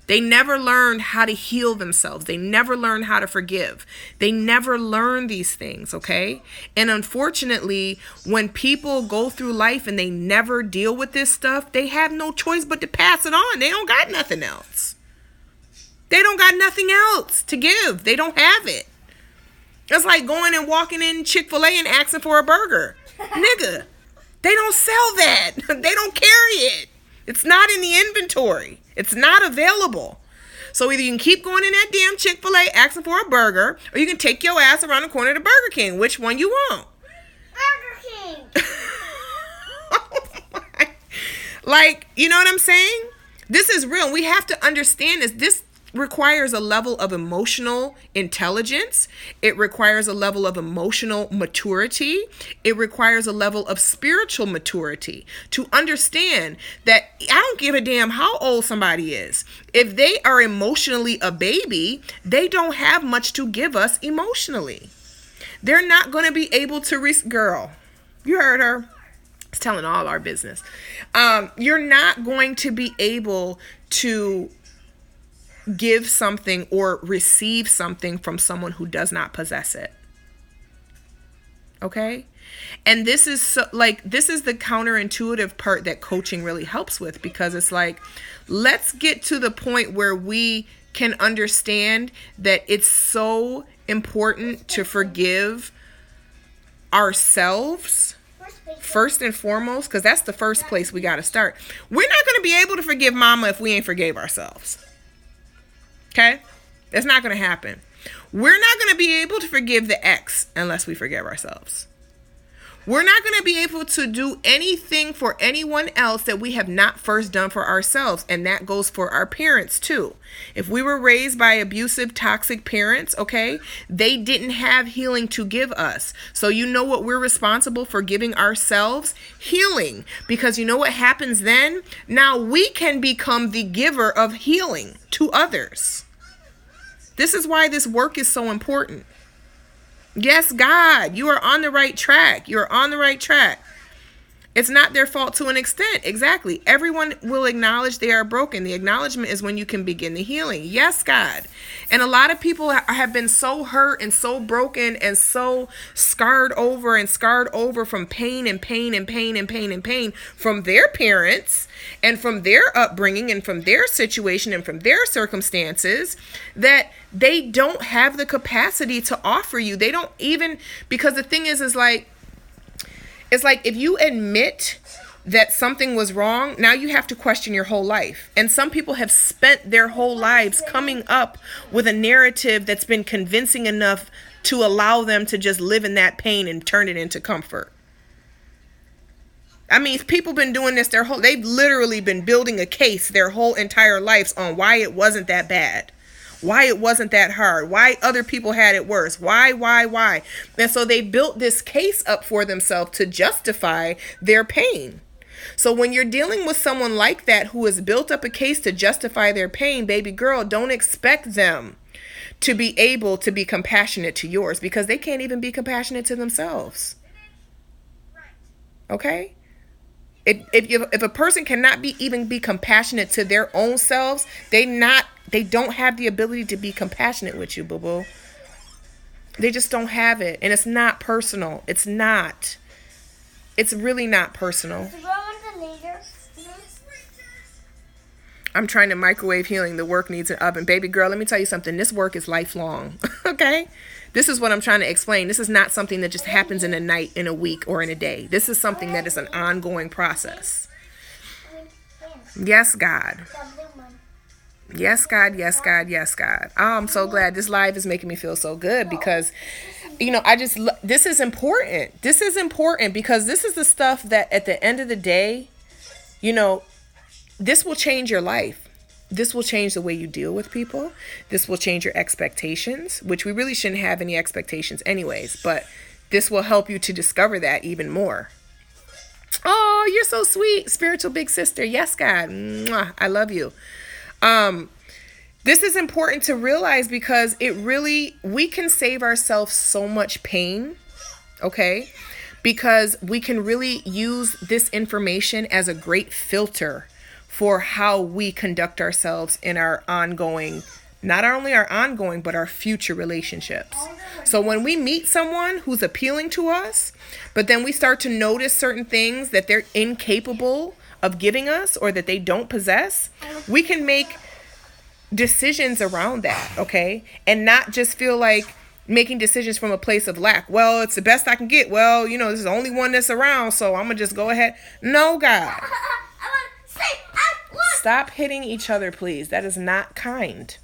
They never learned how to heal themselves. They never learned how to forgive. They never learned these things, okay? And unfortunately, when people go through life and they never deal with this stuff, they have no choice but to pass it on. They don't got nothing else. They don't got nothing else to give. They don't have it. It's like going and walking in Chick-fil-A and asking for a burger. Nigga, they don't sell that. They don't carry it. It's not in the inventory. It's not available. So either you can keep going in that damn Chick-fil-A asking for a burger, or you can take your ass around the corner to Burger King. Which one you want? Burger King. Oh my. Like, you know what I'm saying? This is real. We have to understand this. This requires a level of emotional intelligence. It requires a level of emotional maturity. It requires a level of spiritual maturity to understand that I don't give a damn how old somebody is. If they are emotionally a baby, they don't have much to give us emotionally. They're not going to be able to girl, you heard her. It's telling all our business. You're not going to be able to give something or receive something from someone who does not possess it. Okay? And this is this is the counterintuitive part that coaching really helps with, because it's like, let's get to the point where we can understand that it's so important to forgive ourselves first and foremost, because that's the first place we got to start. We're not going to be able to forgive mama if we ain't forgave ourselves. Okay? That's not going to happen. We're not going to be able to forgive the ex unless we forgive ourselves. We're not going to be able to do anything for anyone else that we have not first done for ourselves. And that goes for our parents too. If we were raised by abusive, toxic parents, okay, they didn't have healing to give us. So you know what we're responsible for giving ourselves? Healing. Because you know what happens then? Now we can become the giver of healing to others. This is why this work is so important. Yes, God, you are on the right track. You're on the right track. It's not their fault to an extent. Exactly. Everyone will acknowledge they are broken. The acknowledgement is when you can begin the healing. Yes, God. And a lot of people have been so hurt and so broken and so scarred over from pain and pain and pain and pain and pain from their parents and from their upbringing and from their situation and from their circumstances, that they don't have the capacity to offer you. They don't even, because the thing is like, it's like if you admit that something was wrong, now you have to question your whole life. And some people have spent their whole lives coming up with a narrative that's been convincing enough to allow them to just live in that pain and turn it into comfort. I mean, people been doing this they've literally been building a case their whole entire lives on why it wasn't that bad. Why it wasn't that hard, why other people had it worse, why. And so they built this case up for themselves to justify their pain. So when you're dealing with someone like that who has built up a case to justify their pain, baby girl, don't expect them to be able to be compassionate to yours, because they can't even be compassionate to themselves. Okay? If a person cannot even be compassionate to their own selves, they don't have the ability to be compassionate with you, boo-boo. They just don't have it. And it's not personal. It's not. It's really not personal. Is the girl the leader? I'm trying to microwave healing. The work needs an oven. Baby girl, let me tell you something. This work is lifelong. Okay? This is what I'm trying to explain. This is not something that just happens in a night, in a week, or in a day. This is something that is an ongoing process. Yes, God. Yes, God. Yes, God. Yes, God. Oh, I'm so glad this live is making me feel so good because, this is important. This is important because this is the stuff that at the end of the day, this will change your life. This will change the way you deal with people. This will change your expectations, which we really shouldn't have any expectations anyways, but this will help you to discover that even more. Oh, you're so sweet, spiritual big sister. Yes, God. Mwah, I love you. This is important to realize because we can save ourselves so much pain, okay? Because we can really use this information as a great filter for how we conduct ourselves in our ongoing, not only our ongoing, but our future relationships. So when we meet someone who's appealing to us, but then we start to notice certain things that they're incapable of giving us or that they don't possess, we can make decisions around that, okay? And not just feel like making decisions from a place of lack. Well, it's the best I can get. Well, this is the only one that's around, so I'm going to just go ahead. No, God. Stop hitting each other, please. That is not kind.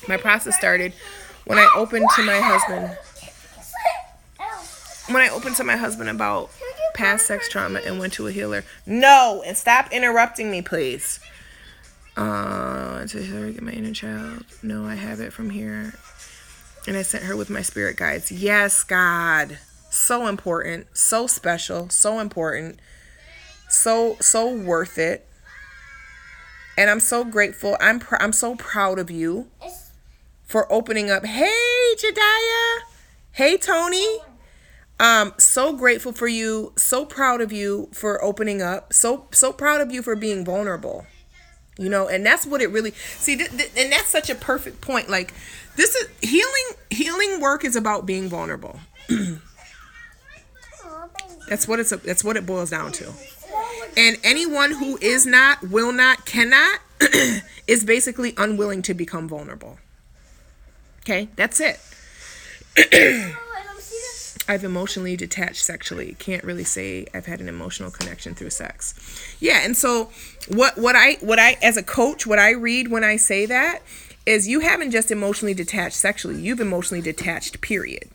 My process started when I opened to my husband. When I opened to my husband about past sex trauma and went to a healer. No, and stop interrupting me, please. To her get my inner child. No, I have it from here. And I sent her with my spirit guides. Yes, God. So important. So special. So important. So worth it. And I'm so grateful. I'm so proud of you for opening up. Hey, Jediah. Hey, Tony. So grateful for you. So proud of you for opening up. So proud of you for being vulnerable. And that's what it really, see, and that's such a perfect point. Like, this is healing work is about being vulnerable. That's what it boils down to. And anyone who is not, will not, cannot, is basically unwilling to become vulnerable. Okay, that's it. I've emotionally detached sexually. Can't really say I've had an emotional connection through sex. Yeah, and so what I as a coach, what I read when I say that is you haven't just emotionally detached sexually. You've emotionally detached, period,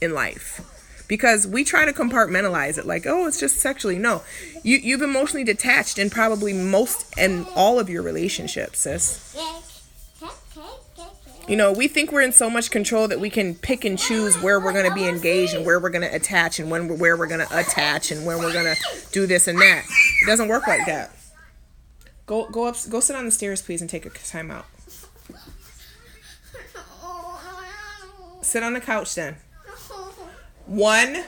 in life. Because we try to compartmentalize it like, oh, it's just sexually. No, you've emotionally detached in probably most and all of your relationships, sis. We think we're in so much control that we can pick and choose where we're going to be engaged and where we're going to attach and where we're going to attach and when we're going to do this and that. It doesn't work like that. Go sit on the stairs, please, and take a time out. Sit on the couch then. 1.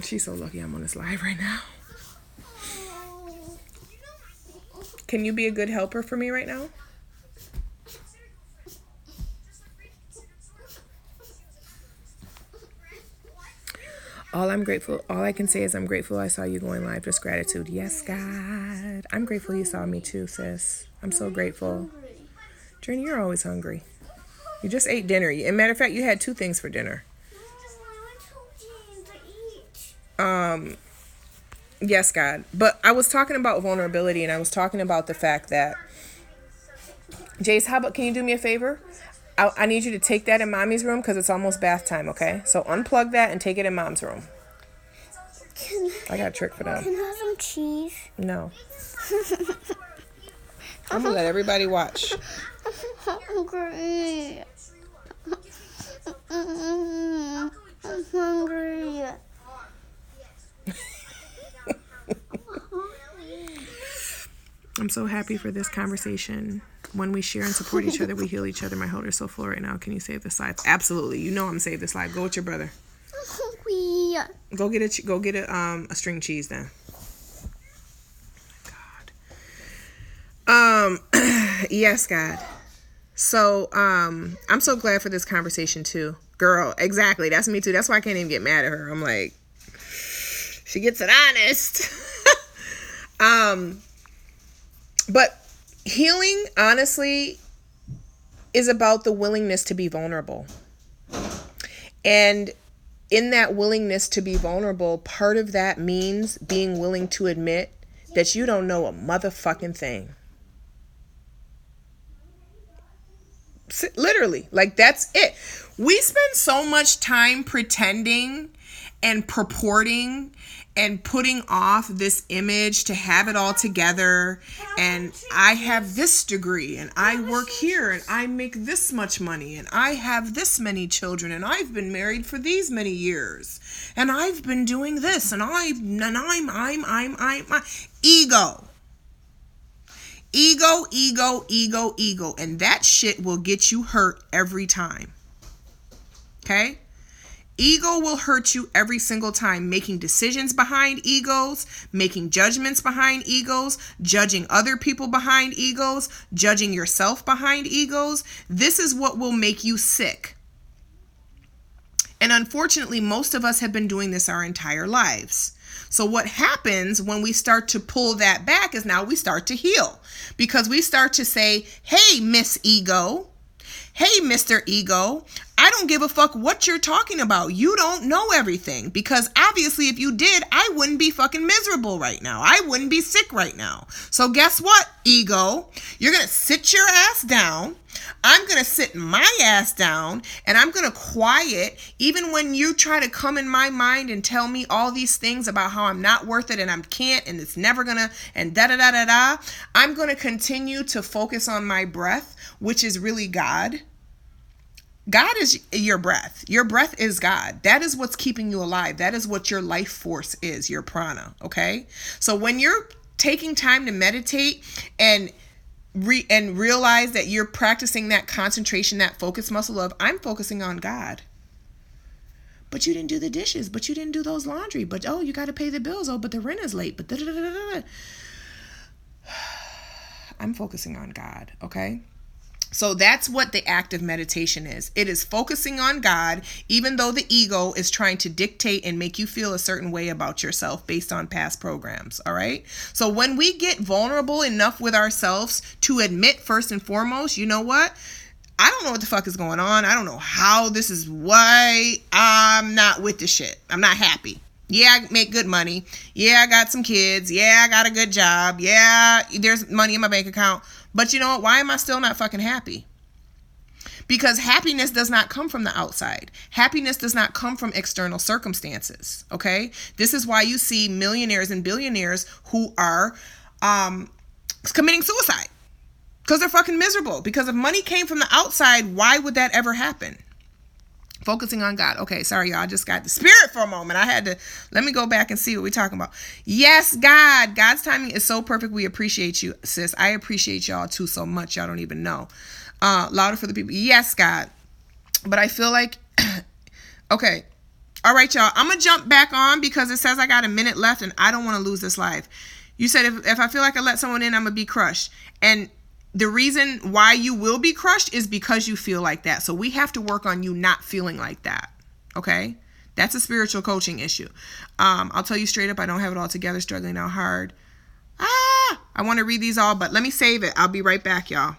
She's so lucky I'm on this live right now. Can you be a good helper for me right now? All I can say is I'm grateful I saw you going live. Just gratitude. Yes, God. I'm grateful you saw me too, sis. I'm so grateful. Journey, you're always hungry. You just ate dinner. As a matter of fact, you had 2 things for dinner. Yes, God. But I was talking about vulnerability, and I was talking about the fact that, Jace, can you do me a favor? I need you to take that in Mommy's room because it's almost bath time, okay? So unplug that and take it in Mom's room. I got a trick for them. Can I have some cheese? No. I'm going to let everybody watch. I'm hungry. I'm hungry. I'm so happy for this conversation. When we share and support each other, we heal each other. My heart is so full right now. Can you save this live? Absolutely. I'm save this live. Go with your brother. Go get a string cheese then. God. Yes, God. So I'm so glad for this conversation too. Girl, exactly. That's me too. That's why I can't even get mad at her. I'm like, she gets it honest. But healing, honestly, is about the willingness to be vulnerable. And in that willingness to be vulnerable, part of that means being willing to admit that you don't know a motherfucking thing. Literally, like, that's it. We spend so much time pretending and purporting and putting off this image to have it all together, and I have this degree, and I work here, and I make this much money, and I have this many children, and I've been married for these many years, and I've been doing this, and I'm ego. Ego, ego, ego, ego. And that shit will get you hurt every time. Okay? Ego will hurt you every single time. Making decisions behind egos, making judgments behind egos, judging other people behind egos, judging yourself behind egos. This is what will make you sick. And unfortunately, most of us have been doing this our entire lives. So what happens when we start to pull that back is now we start to heal, because we start to say, hey, Miss Ego, hey, Mr. Ego, I don't give a fuck what you're talking about. You don't know everything, because obviously if you did, I wouldn't be fucking miserable right now. I wouldn't be sick right now. So guess what, Ego? You're going to sit your ass down. I'm going to sit my ass down, and I'm going to quiet even when you try to come in my mind and tell me all these things about how I'm not worth it and I can't and it's never going to and da-da-da-da-da. I'm going to continue to focus on my breath, which is really God. God is your breath. Your breath is God. That is what's keeping you alive. That is what your life force is, your prana, okay? So when you're taking time to meditate and realize that you're practicing that concentration, that focus muscle of, I'm focusing on God. But you didn't do the dishes, but you didn't do those laundry, but oh, you got to pay the bills, oh, but the rent is late, but da-da-da-da-da. I'm focusing on God, okay? So that's what the act of meditation is. It is focusing on God, even though the ego is trying to dictate and make you feel a certain way about yourself based on past programs, all right? So when we get vulnerable enough with ourselves to admit, first and foremost, you know what? I don't know what the fuck is going on. I don't know how this is why I'm not with the shit. I'm not happy. Yeah, I make good money. Yeah, I got some kids. Yeah, I got a good job. Yeah, there's money in my bank account. But you know what? Why am I still not fucking happy? Because happiness does not come from the outside. Happiness does not come from external circumstances, okay? This is why you see millionaires and billionaires who are committing suicide. Because they're fucking miserable. Because if money came from the outside, why would that ever happen? Focusing on God. Okay, sorry, y'all. I just got the spirit for a moment. Let me go back and see what we're talking about. Yes, God. God's timing is so perfect. We appreciate you, sis. I appreciate y'all too so much. Y'all don't even know. Louder for the people. Yes, God. But I feel like, okay. All right, y'all. I'm going to jump back on because it says I got a minute left and I don't want to lose this live. You said if I feel like I let someone in, I'm going to be crushed. And the reason why you will be crushed is because you feel like that. So we have to work on you not feeling like that. Okay? That's a spiritual coaching issue. I'll tell you straight up, I don't have it all together, struggling out hard. I want to read these all, but let me save it. I'll be right back, y'all.